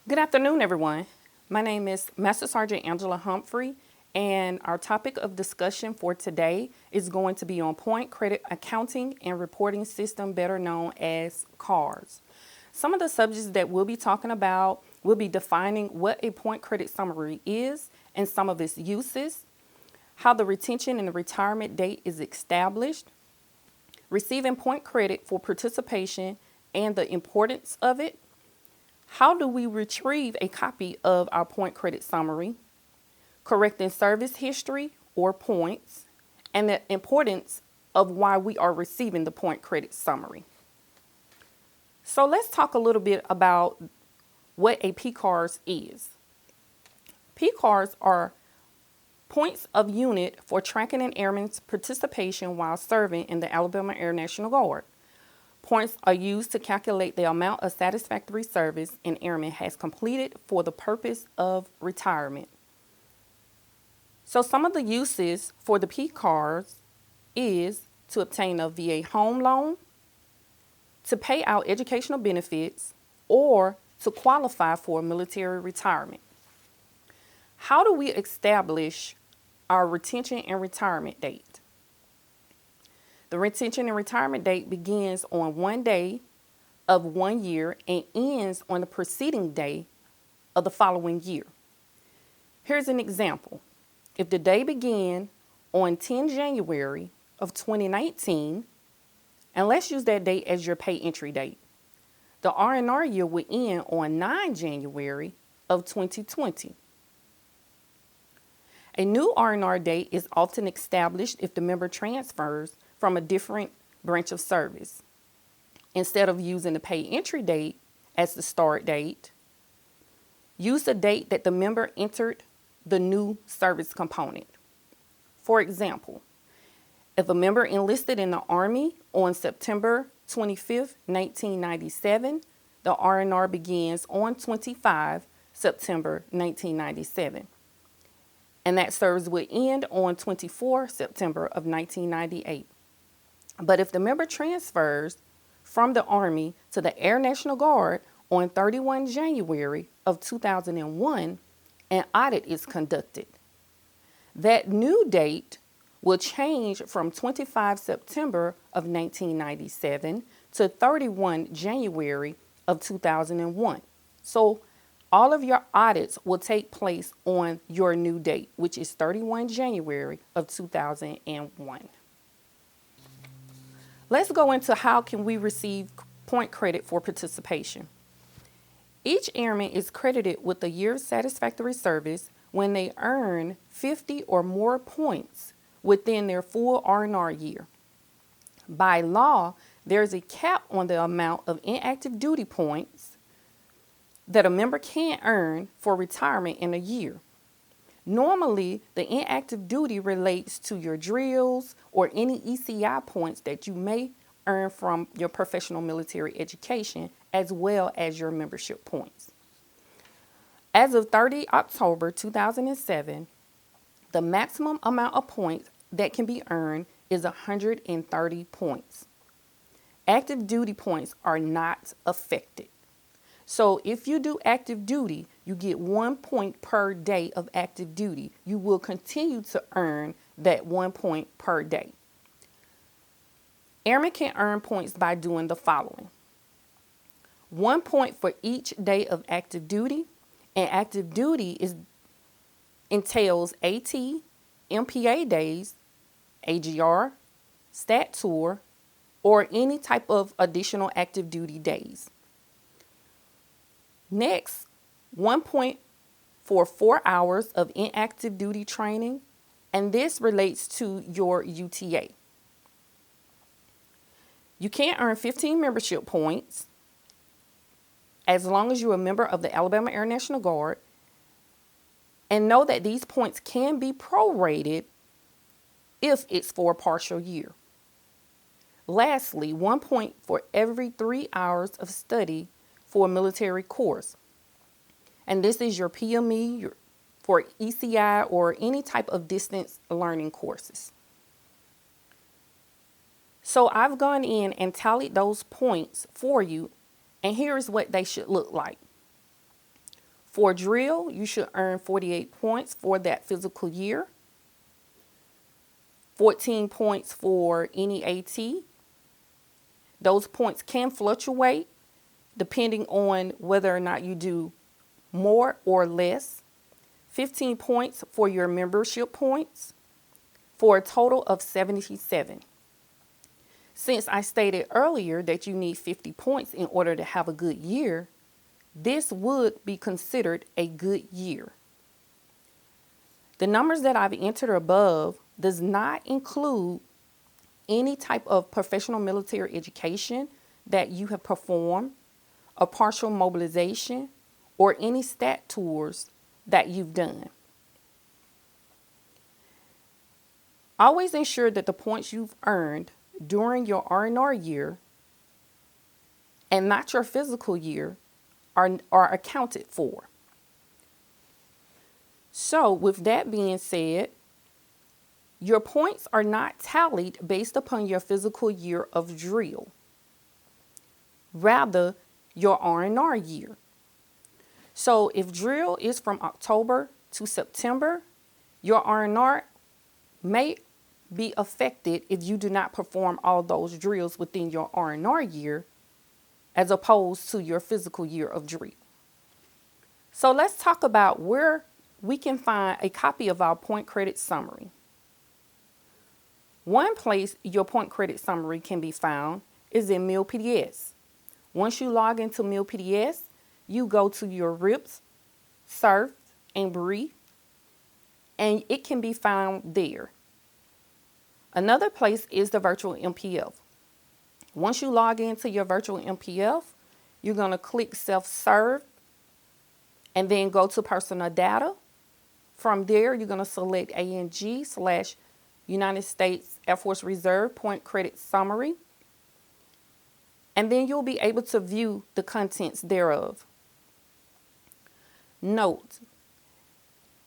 Good afternoon, everyone. My name is Master Sergeant Angela Humphrey, and our topic of discussion for today is going to be on Point Credit Accounting and Reporting System, better known as CARS. Some of the subjects that we'll be talking about will be defining what a point credit summary is and some of its uses, how the retention and the retirement date is established, receiving point credit for participation and the importance of it. How do we retrieve a copy of our point credit summary, correcting service history or points, and the importance of why we are receiving the point credit summary? So let's talk a little bit about what a PCARS is. PCARS are points of unit for tracking an airman's participation while serving in the Alabama Air National Guard. Points are used to calculate the amount of satisfactory service an airman has completed for the purpose of retirement. So some of the uses for the PCARS is to obtain a VA home loan, to pay out educational benefits, or to qualify for military retirement. How do we establish our retention and retirement date? The retention and retirement date begins on one day of 1 year and ends on the preceding day of the following year. Here's an example. If the day began on 10 January of 2019, and let's use that date as your pay entry date, the R&R year would end on 9 January of 2020. A new R&R date is often established if the member transfers from a different branch of service. Instead of using the pay entry date as the start date, use the date that the member entered the new service component. For example, if a member enlisted in the Army on September 25, 1997, the R&R begins on 25 September 1997. And that service would end on 24 September of 1998. But if the member transfers from the Army to the Air National Guard on 31 January of 2001, an audit is conducted. That new date will change from 25 September of 1997 to 31 January of 2001. So all of your audits will take place on your new date, which is 31 January of 2001. Let's go into how can we receive point credit for participation. Each airman is credited with a year's satisfactory service when they earn 50 or more points within their full R&R year. By law, there's a cap on the amount of inactive duty points that a member can earn for retirement in a year. Normally, the inactive duty relates to your drills or any ECI points that you may earn from your professional military education, as well as your membership points. As of 30 October 2007, the maximum amount of points that can be earned is 130 points. Active duty points are not affected. So if you do active duty, you get 1 point per day of active duty. You will continue to earn that 1 point per day. Airmen can earn points by doing the following. 1 point for each day of active duty, and active duty entails AT, MPA days, AGR, stat tour, or any type of additional active duty days. Next, 1 point for 4 hours of inactive duty training, and this relates to your UTA. You can earn 15 membership points as long as you're a member of the Alabama Air National Guard, and know that these points can be prorated if it's for a partial year. Lastly, 1 point for every 3 hours of study for a military course. And this is your PME for ECI or any type of distance learning courses. So I've gone in and tallied those points for you, and here's what they should look like. For drill, you should earn 48 points for that physical year, 14 points for any AT. Those points can fluctuate depending on whether or not you do more or less. 15 points for your membership points for a total of 77. Since I stated earlier that you need 50 points in order to have a good year, this would be considered a good year. The numbers that I've entered above does not include any type of professional military education that you have performed, a partial mobilization, or any stat tours that you've done. Always ensure that the points you've earned during your R&R year and not your physical year are accounted for. So with that being said, your points are not tallied based upon your physical year of drill, rather your R&R year. So if drill is from October to September, your R&R may be affected if you do not perform all those drills within your R&R year as opposed to your physical year of drill. So let's talk about where we can find a copy of our point credit summary. One place your point credit summary can be found is in MilPDS. Once you log into MilPDS, you go to your RIPS, SURF, and brief, and it can be found there. Another place is the virtual MPF. Once you log into your virtual MPF, you're going to click self-serve and then go to personal data. From there, you're going to select ANG/United States Air Force Reserve Point Credit Summary. And then you'll be able to view the contents thereof. Note,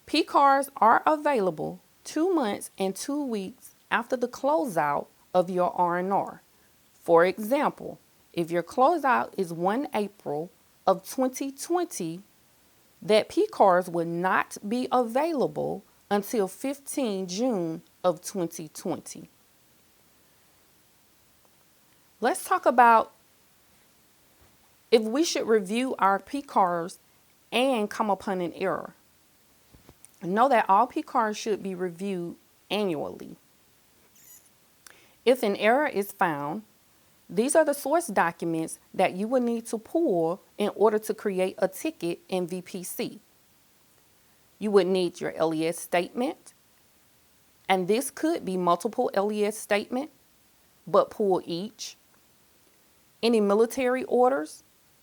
Pcars are available 2 months and 2 weeks after the closeout of your R&R. For example, if your closeout is 1 April of 2020, that Pcars will not be available until 15 June of 2020. Let's talk about if we should review our Pcars and come upon an error. Know that all Pcars should be reviewed annually. If an error is found, these are the source documents that you will need to pull in order to create a ticket in VPC. You would need your LES statement, and this could be multiple LES statements, but pull each. Any military orders,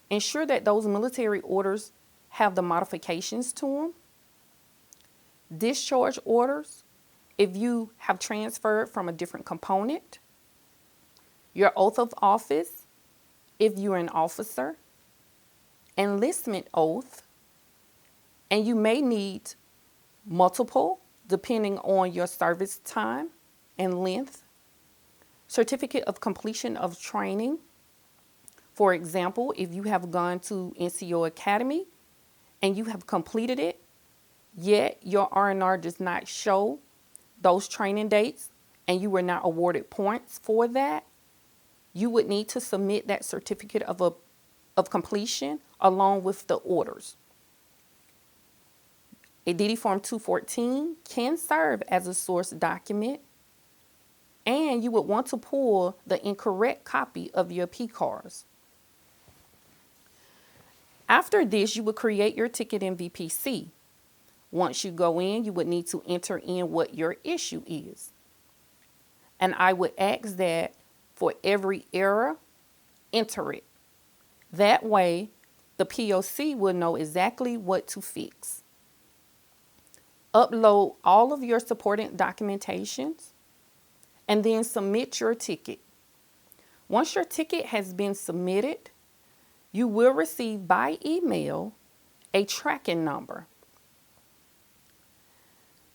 ensure that those military orders have the modifications to them. Discharge orders, if you have transferred from a different component. Your oath of office, if you're an officer. Enlistment oath, and you may need multiple depending on your service time and length. Certificate of completion of training. For example, if you have gone to NCO Academy and you have completed it, yet your R&R does not show those training dates and you were not awarded points for that, you would need to submit that certificate of completion along with the orders. A DD Form 214 can serve as a source document, and you would want to pull the incorrect copy of your Pcars. After this, you would create your ticket in VPC. Once you go in, you would need to enter in what your issue is. And I would ask that for every error, enter it. That way, the POC will know exactly what to fix. Upload all of your supporting documentations and then submit your ticket. Once your ticket has been submitted, you will receive by email a tracking number.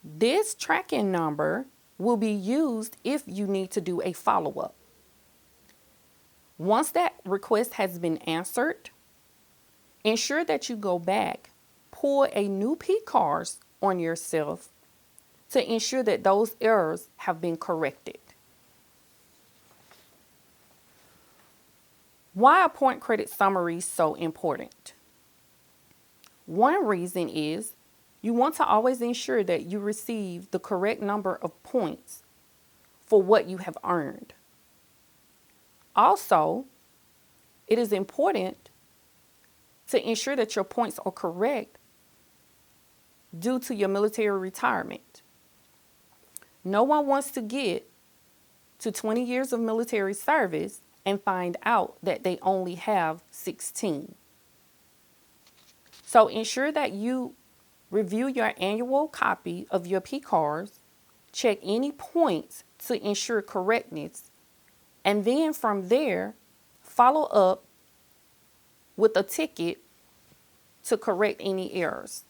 This tracking number will be used if you need to do a follow-up. Once that request has been answered, ensure that you go back pull a new Pcars on yourself to ensure that those errors have been corrected. Why are point credit summaries so important? One reason is you want to always ensure that you receive the correct number of points for what you have earned. Also, it is important to ensure that your points are correct due to your military retirement. No one wants to get to 20 years of military service and find out that they only have 16. So ensure that you review your annual copy of your Pcars, check any points to ensure correctness, and then from there, follow up with a ticket to correct any errors.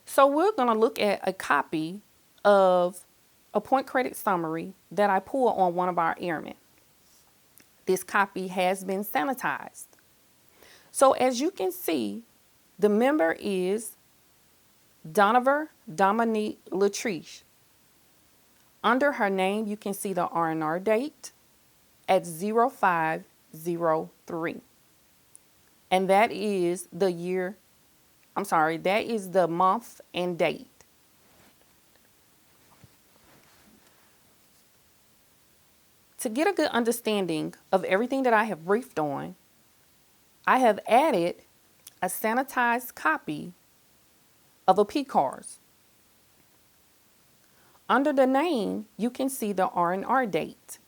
So we're going to look at a copy of a point credit summary that I pulled on one of our airmen. This copy has been sanitized. So as you can see, the member is Donover Dominique Latrice. Under her name, you can see the R&R date at 0503. And that is the month and date. To get a good understanding of everything that I have briefed on, I have added a sanitized copy of a Pcars. Under the name, you can see the R&R date.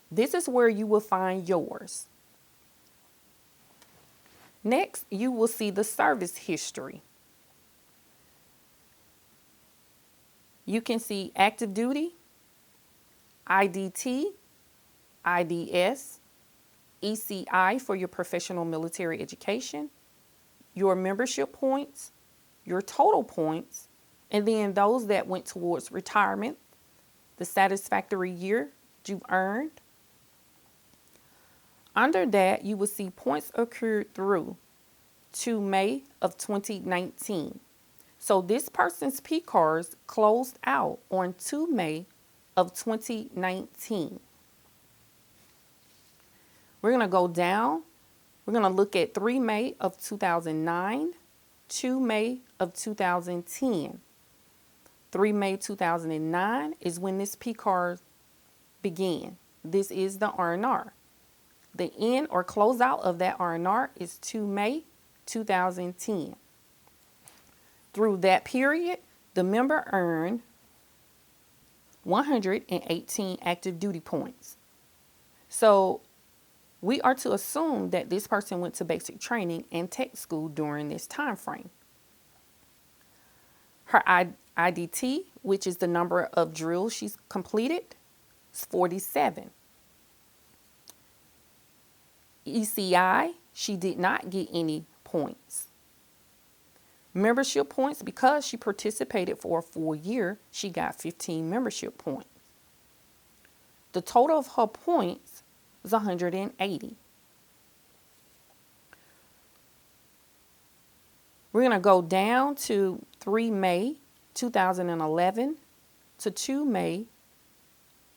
This is where you will find yours. Next, you will see the service history. You can see active duty, IDT, IDS, ECI for your professional military education, your membership points, your total points, and then those that went towards retirement, the satisfactory year you've earned. Under that, you will see points accrued through to May of 2019. So this person's Pcars closed out on 2 May of 2019. We're going to go down. We're going to look at 3 May of 2009, 2 May of 2010. 3 May 2009 is when this Pcars began. This is the R&R. The end or closeout of that R&R is 2 May 2010. Through that period, the member earned 118 active duty points. So we are to assume that this person went to basic training and tech school during this time frame. Her IDT, which is the number of drills she's completed, is 47. ECI, she did not get any points. Membership points, because she participated for a full year, she got 15 membership points. The total of her points was 180. We're going to go down to 3 May 2011 to 2 May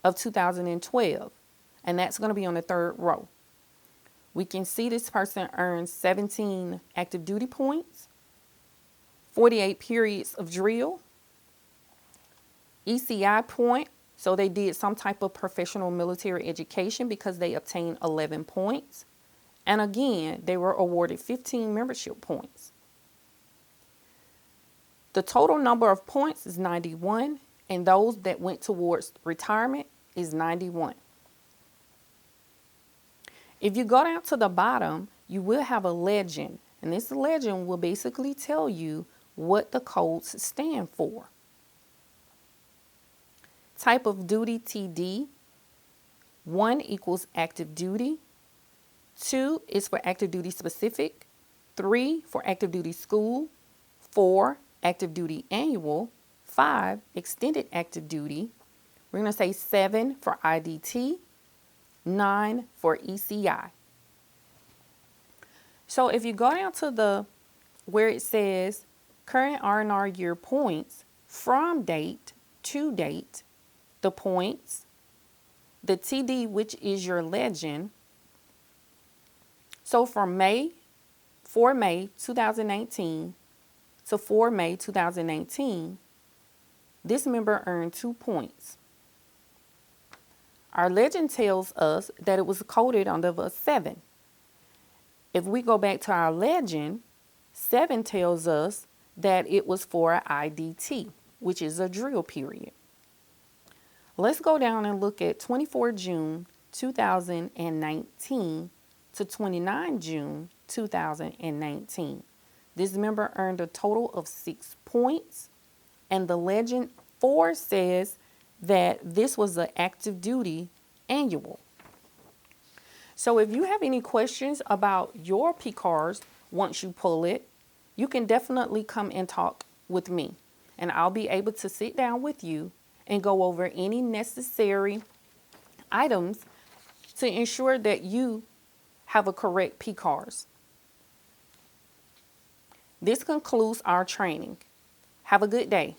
of 2012, and that's going to be on the third row. We can see this person earned 17 active duty points, 48 periods of drill, ECI point, so they did some type of professional military education because they obtained 11 points. And again, they were awarded 15 membership points. The total number of points is 91, and those that went towards retirement is 91. If you go down to the bottom, you will have a legend, and this legend will basically tell you what the codes stand for. Type of duty TD, 1 equals active duty, 2 is for active duty specific, 3 for active duty school, 4 active duty annual, 5 extended active duty. We're going to say 7 for IDT, 9 for ECI. So if you go down to the where it says current R&R year points from date to date, the points, the TD, which is your legend. So for May 2019 to 4 May 2019, this member earned 2 points. Our legend tells us that it was coded under a 7. If we go back to our legend, 7 tells us that it was for an IDT, which is a drill period. Let's go down and look at 24 June 2019 to 29 June 2019. This member earned a total of 6 points, and the legend 4 says that this was an active duty annual. So if you have any questions about your Pcars once you pull it, you can definitely come and talk with me, and I'll be able to sit down with you and go over any necessary items to ensure that you have a correct Pcars. This concludes our training. Have a good day.